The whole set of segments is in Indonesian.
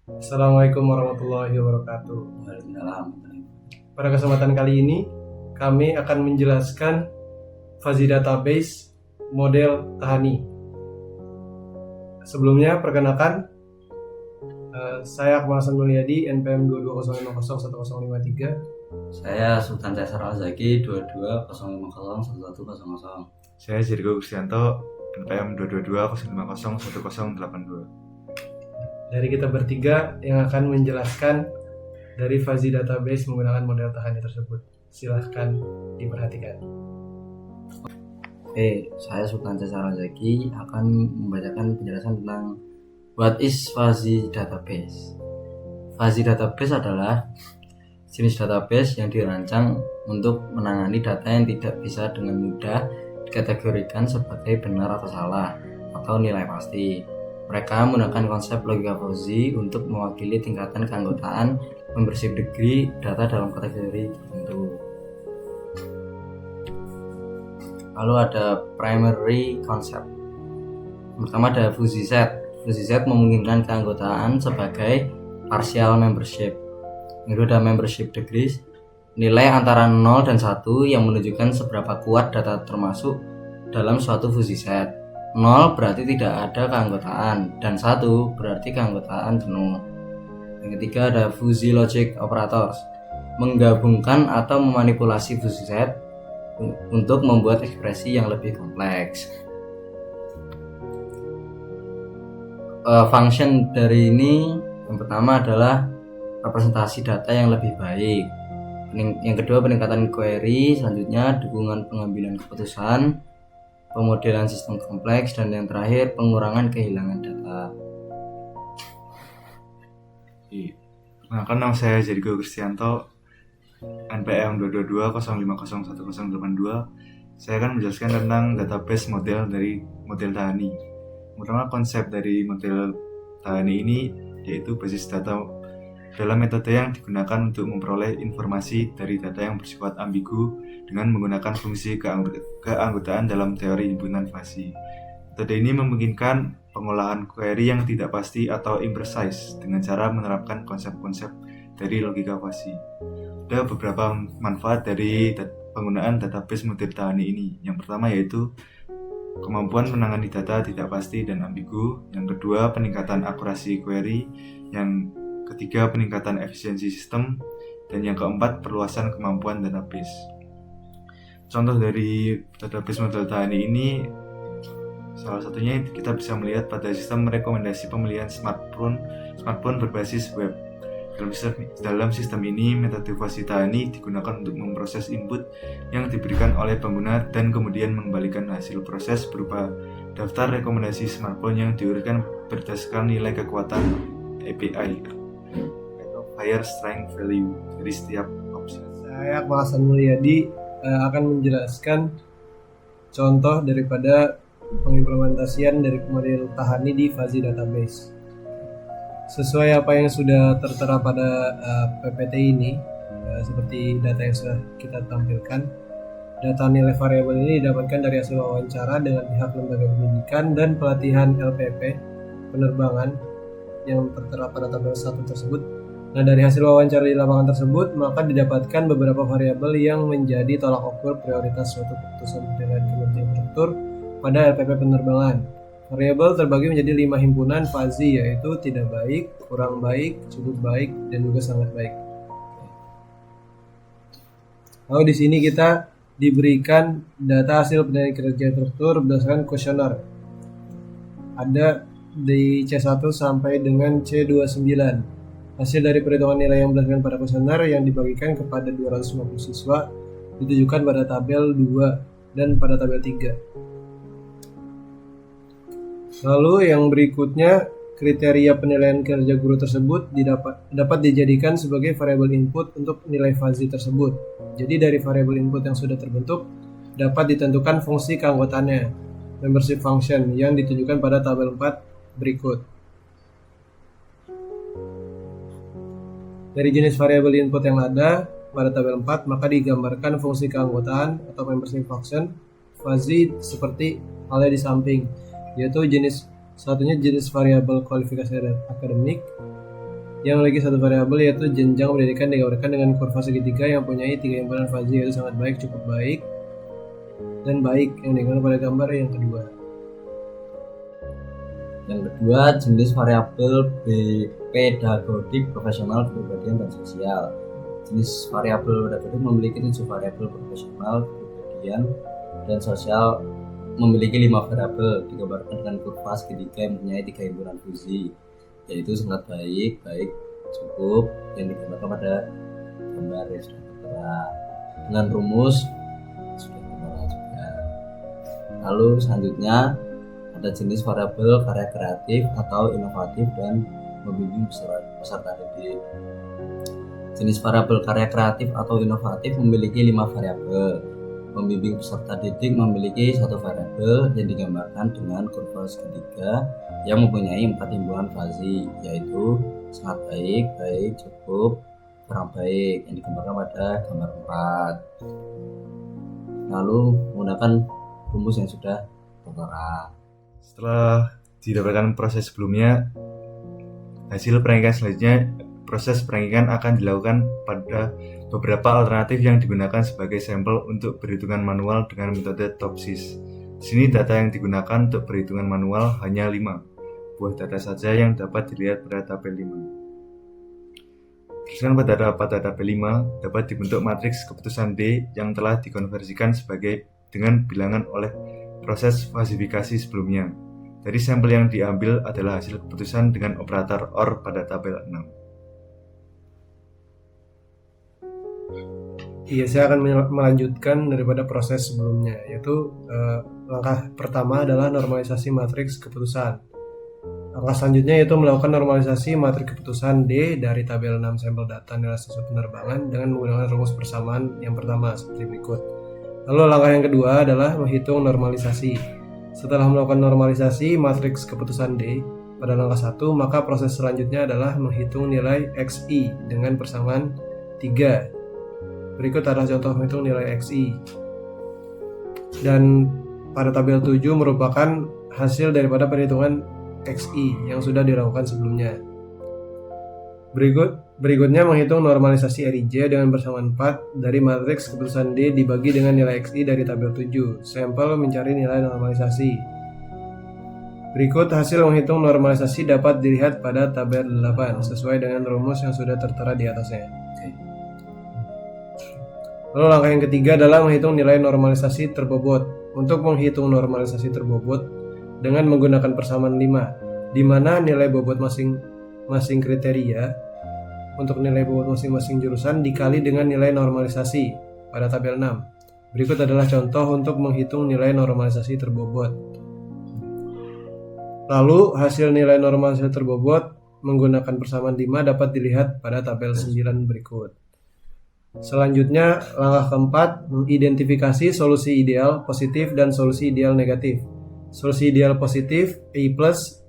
Assalamualaikum warahmatullahi wabarakatuh. Waalaikumsalam. Pada kesempatan kali ini, kami akan menjelaskan Fuzzy Database model Tahani. Sebelumnya, perkenalkan, saya Akmal Hasan Mulyadi, NPM 22050153. Saya Sultan Caesar Al-Zaki 22050110. Saya Jirgo Gustianto, NPM 22205011082. Dari kita bertiga yang akan menjelaskan dari Fuzzy Database menggunakan model Tahani tersebut. Silahkan diperhatikan. Oke, saya Sultan Caesar Al-Zaki akan membacakan penjelasan tentang what is Fuzzy Database. Fuzzy Database adalah jenis database yang dirancang untuk menangani data yang tidak bisa dengan mudah dikategorikan sebagai benar atau salah atau nilai pasti. Mereka menggunakan konsep logika fuzzy untuk mewakili tingkatan keanggotaan membership degree data dalam kategori tertentu. Lalu ada primary concept. Pertama ada fuzzy set. Fuzzy set memungkinkan keanggotaan sebagai partial membership. Yang kedua ada membership degrees, nilai antara 0 dan 1 yang menunjukkan seberapa kuat data termasuk dalam suatu fuzzy set. 0 berarti tidak ada keanggotaan dan 1 berarti keanggotaan penuh. Yang ketiga ada fuzzy logic operators, menggabungkan atau memanipulasi fuzzy set untuk membuat ekspresi yang lebih kompleks. Function dari ini yang pertama adalah representasi data yang lebih baik. Yang kedua peningkatan query, selanjutnya dukungan pengambilan keputusan, pemodelan sistem kompleks, dan yang terakhir pengurangan kehilangan data. Perkenalkan, nama saya Jirgo Gustianto, NPM 22205011082. Saya akan menjelaskan tentang database model dari model Tahani. Pertama, konsep dari model Tahani ini yaitu basis data dalam metode yang digunakan untuk memperoleh informasi dari data yang bersifat ambigu dengan menggunakan fungsi keanggotaan dalam teori himpunan fuzzy. Metode ini memungkinkan pengolahan query yang tidak pasti atau imprecise dengan cara menerapkan konsep-konsep dari logika fuzzy. Ada beberapa manfaat dari penggunaan database model Tahani ini. Yang pertama yaitu kemampuan menangani data tidak pasti dan ambigu. Yang kedua, peningkatan akurasi query. Yang ketiga, peningkatan efisiensi sistem. Dan yang keempat, perluasan kemampuan database. Contoh dari database model Tahani ini, salah satunya kita bisa melihat pada sistem rekomendasi pemilihan smartphone berbasis web. Dalam sistem ini, metode fuzzy Tahani digunakan untuk memproses input yang diberikan oleh pengguna dan kemudian mengembalikan hasil proses berupa daftar rekomendasi smartphone yang diurutkan berdasarkan nilai kekuatan API atau fire strength value dari setiap opsi. Saya Akmal Hasan Mulyadi akan menjelaskan contoh daripada pengimplementasian dari model Tahani di Fuzzy Database. Sesuai apa yang sudah tertera pada PPT ini, seperti data yang sudah kita tampilkan, data nilai variabel ini didapatkan dari hasil wawancara dengan pihak lembaga pendidikan dan pelatihan LPP penerbangan yang tertera pada tabel 1 tersebut. Nah, dari hasil wawancara di lapangan tersebut, maka didapatkan beberapa variabel yang menjadi tolak ukur prioritas suatu keputusan penilaian Kementerian Infrastruktur pada LPP penerbangan. Variabel terbagi menjadi 5 himpunan fuzzy, yaitu tidak baik, kurang baik, cukup baik, dan juga sangat baik. Lalu di sini kita diberikan data hasil penilaian kinerja infrastruktur berdasarkan kuesioner. Ada di C1 sampai dengan C29. Hasil dari perhitungan nilai yang berdasarkan pada kuesioner yang dibagikan kepada 250 siswa ditujukan pada tabel 2 dan pada tabel 3. Lalu yang berikutnya, kriteria penilaian kinerja guru tersebut dapat dijadikan sebagai variabel input untuk nilai fuzzy tersebut. Jadi dari variabel input yang sudah terbentuk dapat ditentukan fungsi keanggotaannya, membership function, yang ditunjukkan pada tabel 4 berikut. Dari jenis variabel input yang ada pada tabel 4, maka digambarkan fungsi keanggotaan atau membership function fuzzy seperti halnya di samping, yaitu jenis variabel kualifikasi akademik, yang memiliki satu variabel yaitu jenjang pendidikan digambarkan dengan kurva segitiga yang mempunyai 3 himpunan fazi yaitu sangat baik, cukup baik, dan baik yang digambarkan pada gambar yang kedua. Yang kedua, jenis variabel pedagodik, profesional, kepribadian, dan sosial. Jenis variabel pedagodik memiliki 7 variabel, profesional, kepribadian, dan sosial memiliki 5 variabel digambarkan dengan kurva segitiga yang mempunyai 3 himpunan fusi yaitu sangat baik, baik, cukup yang digambarkan pada gambar yang sudah tertera dengan rumus sudah tertera juga. Lalu selanjutnya ada jenis variabel karya kreatif atau inovatif dan membimbing peserta didik. Jenis variabel karya kreatif atau inovatif memiliki 5 variabel. Membimbing peserta didik memiliki 1 variabel yang digambarkan dengan kurva segitiga yang mempunyai 4 himpunan fazi yaitu sangat baik, baik, cukup, kurang baik yang digambarkan pada gambar 4. Lalu menggunakan rumus yang sudah tertera. Setelah didapatkan proses sebelumnya, hasil perangikan selanjutnya, proses perangikan akan dilakukan pada beberapa alternatif yang digunakan sebagai sampel untuk perhitungan manual dengan metode TOPSIS. Di sini data yang digunakan untuk perhitungan manual hanya 5 buah data saja yang dapat dilihat pada tabel 5. Berdasarkan pada tabel 5 dapat dibentuk matriks keputusan D yang telah dikonversikan dengan bilangan oleh proses falsifikasi sebelumnya. Dari sampel yang diambil adalah hasil keputusan dengan operator OR pada tabel 6. Iya, saya akan melanjutkan daripada proses sebelumnya, yaitu langkah pertama adalah normalisasi matriks keputusan. Langkah selanjutnya yaitu melakukan normalisasi matriks keputusan D dari tabel 6 sampel data nilai siswa penerbangan dengan menggunakan rumus persamaan yang pertama seperti berikut. Lalu langkah yang kedua adalah menghitung normalisasi. Setelah melakukan normalisasi matriks keputusan D pada langkah 1, maka proses selanjutnya adalah menghitung nilai XI dengan persamaan 3. Berikut adalah contoh menghitung nilai XI. Dan pada tabel 7 merupakan hasil daripada perhitungan XI yang sudah dilakukan sebelumnya. Berikutnya menghitung normalisasi RIJ dengan persamaan 4 dari matriks keputusan D dibagi dengan nilai XI dari tabel 7. Sampel mencari nilai normalisasi. Berikut hasil menghitung normalisasi dapat dilihat pada tabel 8 sesuai dengan rumus yang sudah tertera di atasnya. Lalu langkah yang ketiga adalah menghitung nilai normalisasi terbobot. Untuk menghitung normalisasi terbobot dengan menggunakan persamaan 5, di mana nilai bobot masing-masing kriteria untuk nilai bobot masing-masing jurusan dikali dengan nilai normalisasi pada tabel 6. Berikut adalah contoh untuk menghitung nilai normalisasi terbobot. Lalu hasil nilai normalisasi terbobot menggunakan persamaan 5 dapat dilihat pada tabel 9 berikut. Selanjutnya, langkah keempat, mengidentifikasi solusi ideal positif dan solusi ideal negatif. Solusi ideal positif I+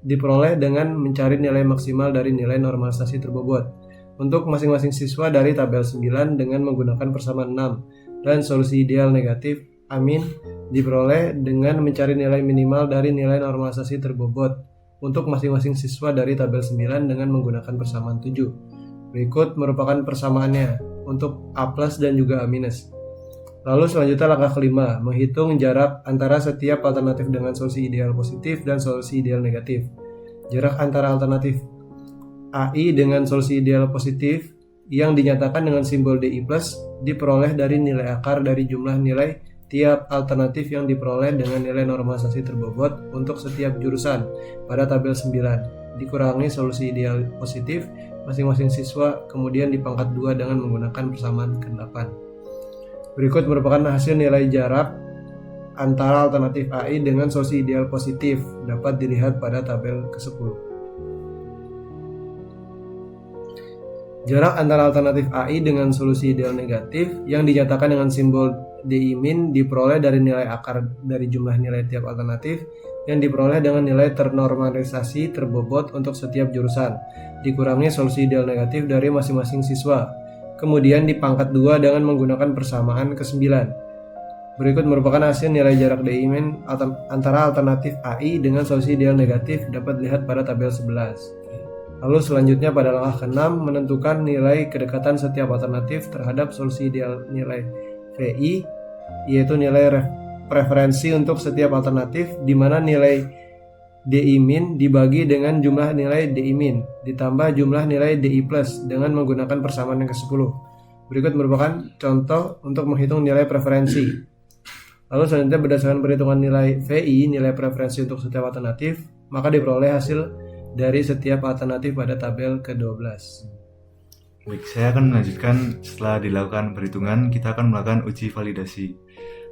diperoleh dengan mencari nilai maksimal dari nilai normalisasi terbobot untuk masing-masing siswa dari tabel 9 dengan menggunakan persamaan 6, dan solusi ideal negatif A- diperoleh dengan mencari nilai minimal dari nilai normalisasi terbobot untuk masing-masing siswa dari tabel 9 dengan menggunakan persamaan 7. Berikut merupakan persamaannya untuk A+ dan juga A-. Lalu selanjutnya langkah kelima, menghitung jarak antara setiap alternatif dengan solusi ideal positif dan solusi ideal negatif. Jarak antara alternatif AI dengan solusi ideal positif yang dinyatakan dengan simbol DI+, diperoleh dari nilai akar dari jumlah nilai tiap alternatif yang diperoleh dengan nilai normalisasi terbobot untuk setiap jurusan pada tabel 9, dikurangi solusi ideal positif masing-masing siswa, kemudian dipangkat 2 dengan menggunakan persamaan ke-8. Berikut merupakan hasil nilai jarak antara alternatif AI dengan solusi ideal positif dapat dilihat pada tabel ke-10. Jarak antara alternatif AI dengan solusi ideal negatif yang dinyatakan dengan simbol DI- diperoleh dari nilai akar dari jumlah nilai tiap alternatif yang diperoleh dengan nilai ternormalisasi terbobot untuk setiap jurusan, dikurangi solusi ideal negatif dari masing-masing siswa, kemudian dipangkat 2 dengan menggunakan persamaan ke-9. Berikut merupakan hasil nilai jarak DI- antara alternatif AI dengan solusi ideal negatif dapat dilihat pada tabel 11. Lalu selanjutnya pada langkah ke-6 menentukan nilai kedekatan setiap alternatif terhadap solusi ideal nilai VI, yaitu nilai preferensi untuk setiap alternatif di mana nilai DI min dibagi dengan jumlah nilai DI min ditambah jumlah nilai DI plus dengan menggunakan persamaan yang ke-10. Berikut merupakan contoh untuk menghitung nilai preferensi. Lalu selanjutnya berdasarkan perhitungan nilai VI, nilai preferensi untuk setiap alternatif, maka diperoleh hasil dari setiap alternatif pada tabel ke-12. Baik, saya akan melanjutkan. Setelah dilakukan perhitungan, kita akan melakukan uji validasi.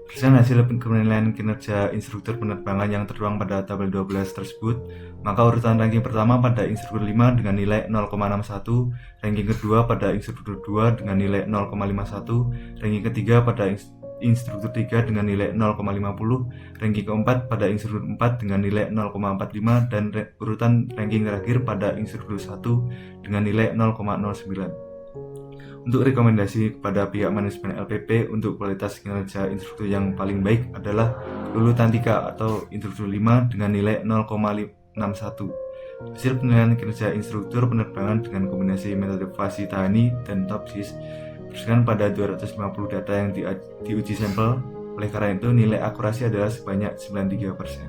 Berdasarkan hasil penilaian kinerja instruktur penerbangan yang tertuang pada tabel 12 tersebut, maka urutan ranking pertama pada instruktur 5 dengan nilai 0,61, ranking kedua pada instruktur 2 dengan nilai 0,51, ranking ketiga pada instruktur 3 dengan nilai 0,50, ranking keempat pada instruktur 4 dengan nilai 0,45, dan urutan ranking terakhir pada instruktur 1 dengan nilai 0,09. Untuk rekomendasi kepada pihak manajemen LPP untuk kualitas kinerja instruktur yang paling baik adalah Lulu Tantika atau instruktur 5 dengan nilai 0,61. Hasil penilaian kinerja instruktur penerbangan dengan kombinasi metode Fasi Tahani dan TOPSIS berdasarkan pada 250 data yang diuji sampel. Oleh karena itu, nilai akurasi adalah sebanyak 93%.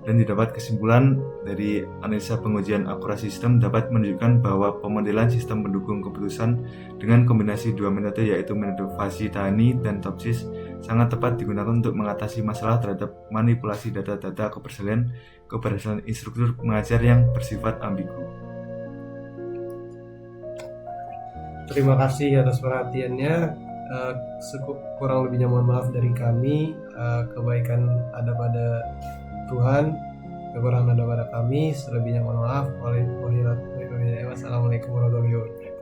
Dan didapat kesimpulan dari analisa pengujian akurasi sistem dapat menunjukkan bahwa pemodelan sistem pendukung keputusan dengan kombinasi dua metode yaitu metode Fasi Tahani dan TOPSIS sangat tepat digunakan untuk mengatasi masalah terhadap manipulasi data-data keberhasilan instruktur mengajar yang bersifat ambigu. Terima kasih atas perhatiannya. Kurang lebihnya mohon maaf dari kami. Kebaikan ada pada Tuhan, kekurangan ada pada kami. Selebihnya mohon maaf. Wassalamualaikum warahmatullahi wabarakatuh.